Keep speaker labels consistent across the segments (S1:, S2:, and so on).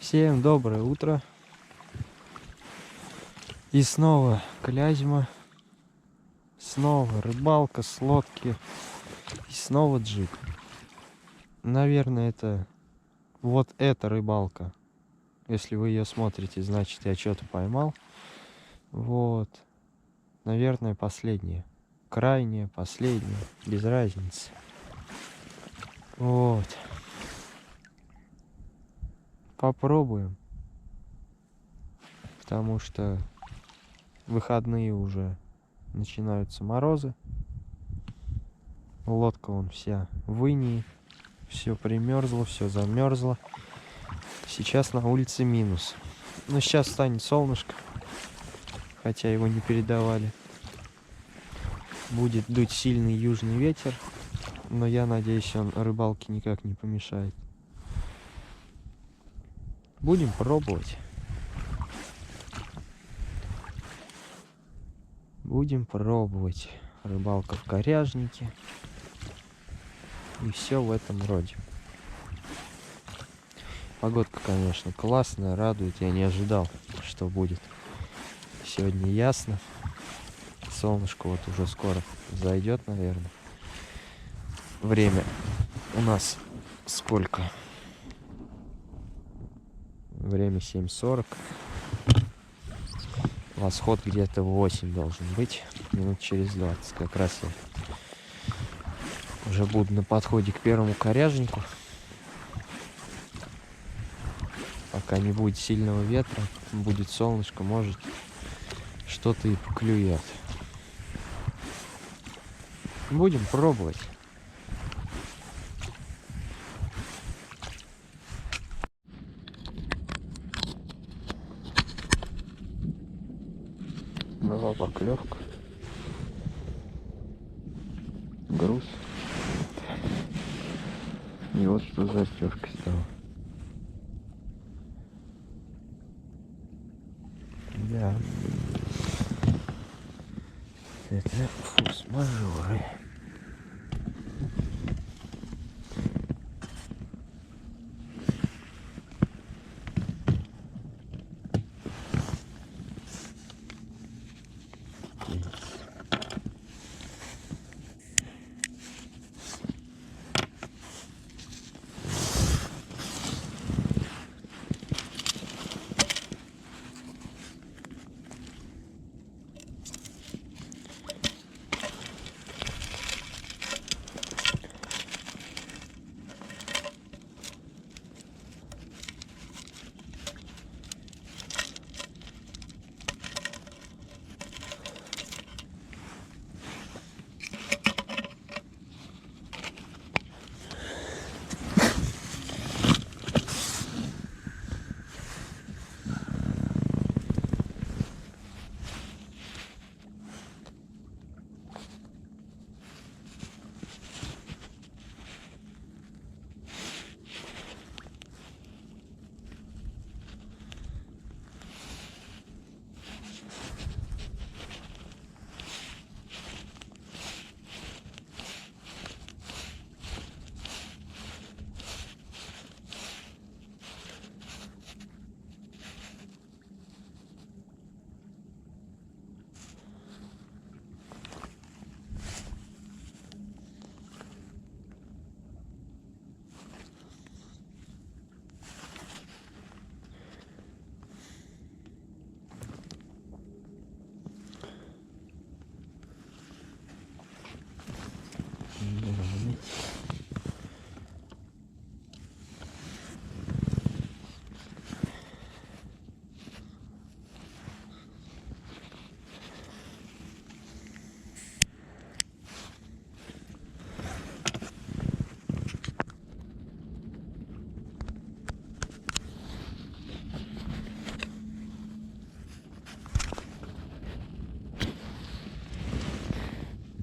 S1: Всем доброе утро. И снова Клязьма. Снова рыбалка с лодки. И снова джиг. Наверное, это вот эта рыбалка. Если вы ее смотрите, значит, я что-то поймал. Вот. Наверное, последняя. Крайняя, последняя. Без разницы. Вот. Попробуем. Потому что выходные уже начинаются морозы. Лодка вон вся в инии. Все примерзло, все замерзло. Сейчас на улице минус. Но сейчас станет солнышко. Хотя его не передавали. Будет дуть сильный южный ветер. Но я надеюсь, он рыбалке никак не помешает. Будем пробовать. Будем пробовать. Рыбалка в коряжнике. И все в этом роде. Погодка, конечно, классная, радует. Я не ожидал, что будет. Сегодня ясно. Солнышко вот уже скоро зайдет, наверное. Время у нас сколько? Время 7:40. Восход где-то в 8 должен быть. Минут через 20. Как раз я уже буду на подходе к первому коряжнику. Пока не будет сильного ветра, будет солнышко, может что-то и поклюет. Будем пробовать. Была поклевка. Груз. И вот что застежка стала. Да. Это форс-мажоры.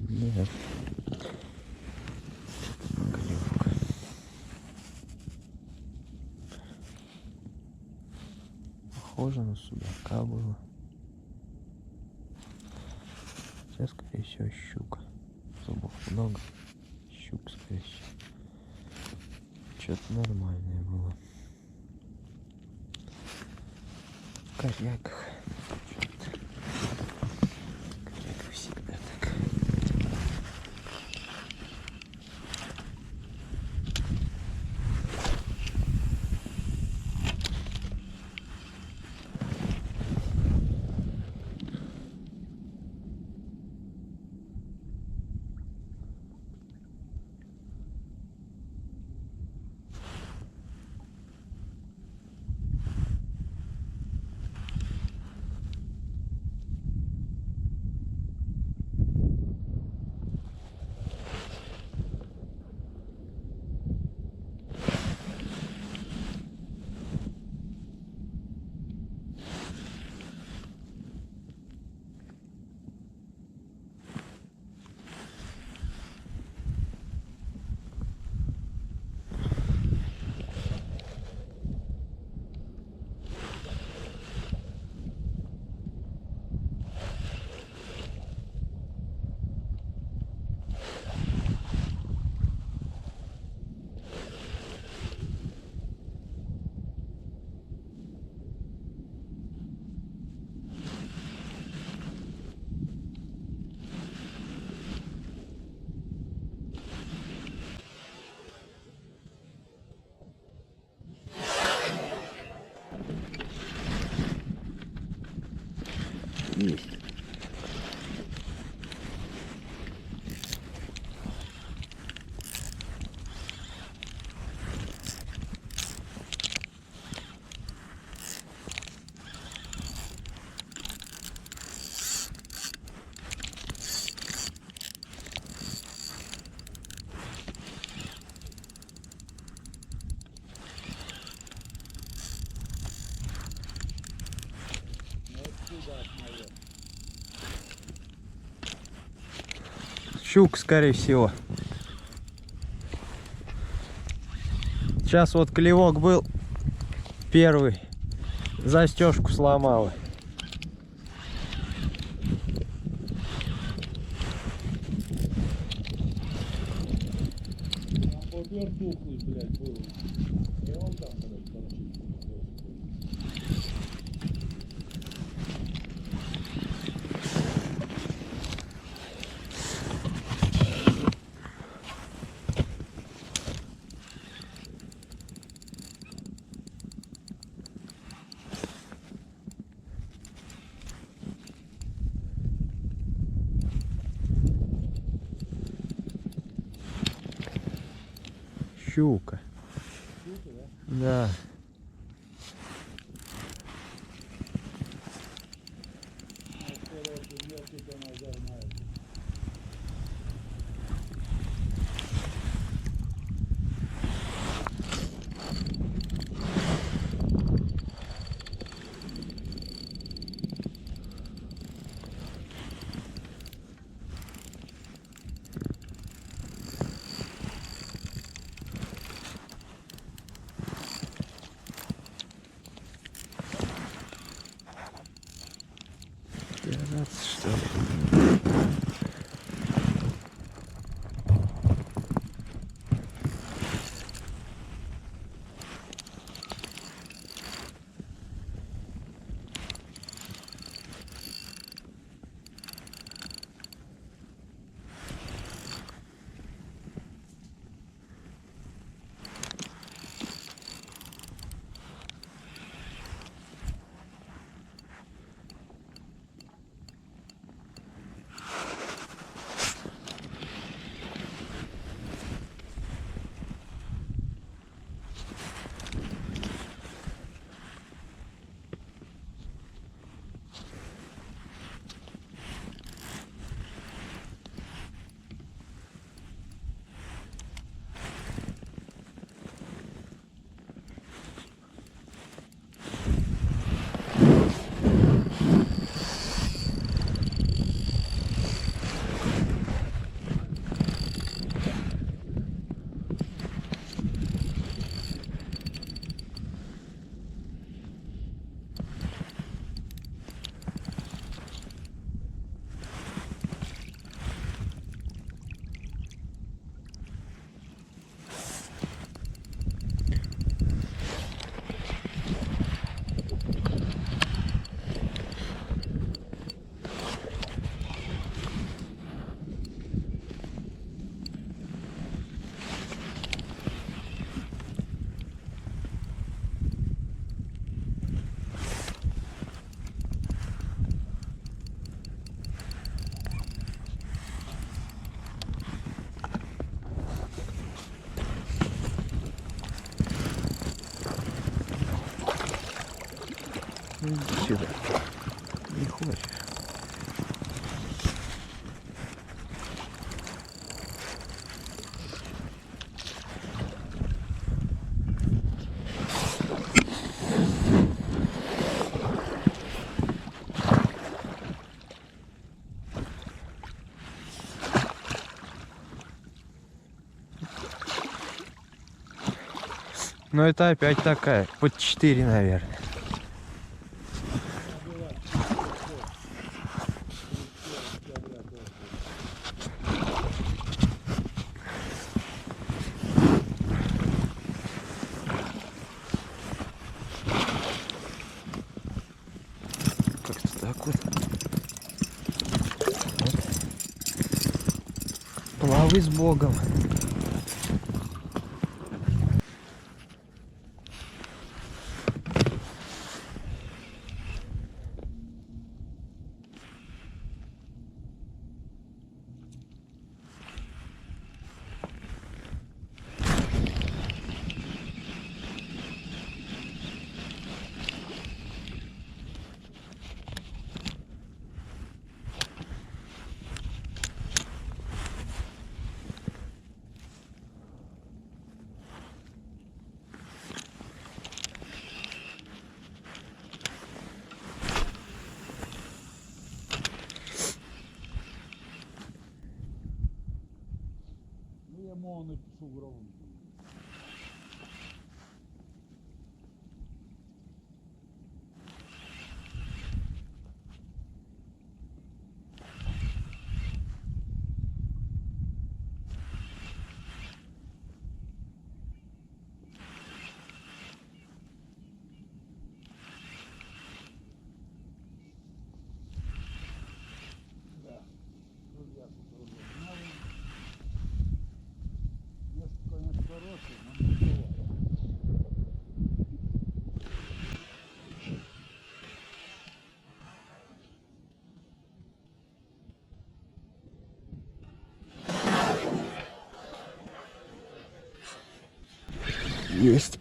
S1: Нет. Поклевка. Похоже на судака было. Сейчас, скорее всего, щука. Зубов много. Щук, скорее всего. Что-то нормальное было. коряках. Коряк всегда так. Есть. Щука, скорее всего. Сейчас вот клевок был первый. Застежку сломала. Щука. Да. Но это опять такая, под 4, наверное. Как-то так вот. Плавай с Богом.
S2: Лимоны сугробом. Да. Друзья, место, конечно, хорошее, но не бывает.
S1: Есть.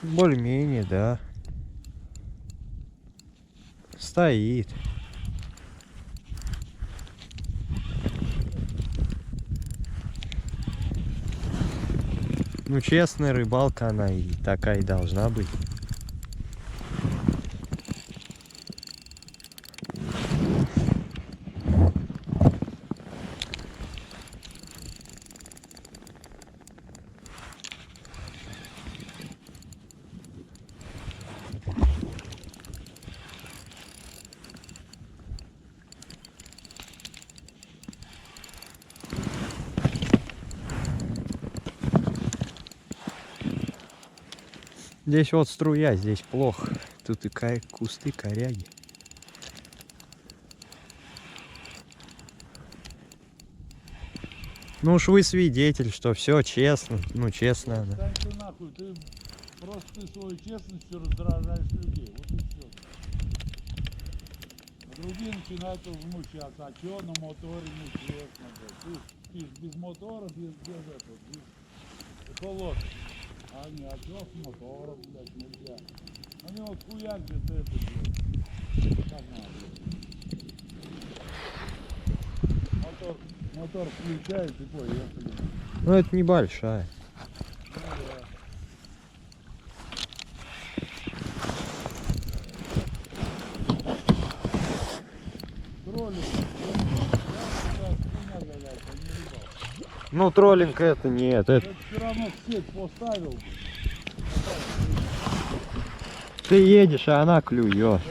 S1: Более-менее, да. Стоит. Ну, честная рыбалка, она и такая и должна быть. Здесь вот струя, здесь плохо. Тут и кусты, коряги. Ну уж вы свидетель, что все честно. Ну, честно она.
S2: Стань ты нахуй, ты просто ты своей честностью раздражаешь людей. Вот и все. А другие начинают возмущаться. А что на моторе нечестно, блядь? Ты ж без мотора, без этого, без экологии. А они, а что с мотором, блядь, нельзя? Они вот хуяк же ты это, блядь. Как надо, блядь. Мотор включает и поехали.
S1: Ну это небольшая.
S2: Ну, да. Троллинг.
S1: Ну троллинг это нет. Это...
S2: Все равно сеть поставил.
S1: Ты едешь, а она клюет.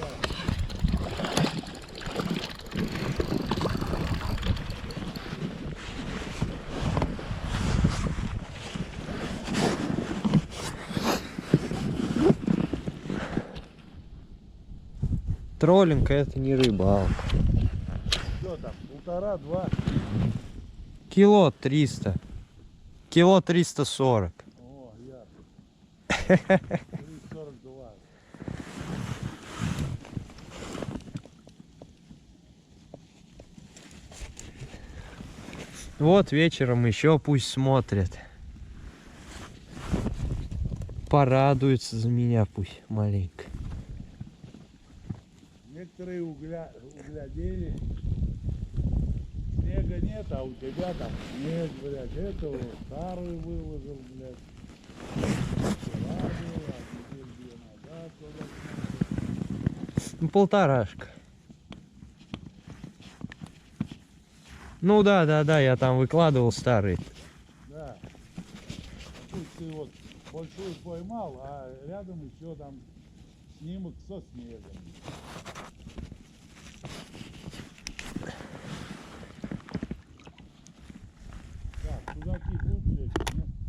S1: Троллинг это не рыбалка.
S2: Что там, 1,5-2?
S1: Кило 300. Кило 340.
S2: О, ясно. 3,42.
S1: Вот вечером еще пусть смотрят. Порадуются за меня пусть маленько.
S2: Некоторые углядели. Снега нет, а у тебя там снег, блядь. Это вот старый выложил, блядь. Вчера было, а неделю назад, блядь.
S1: Ну, полторашка. Ну да, да, да, я там выкладывал старый.
S2: Да. Тут ты вот большую поймал, а рядом еще там снимок со снегом. Так, судаки глубже, нет?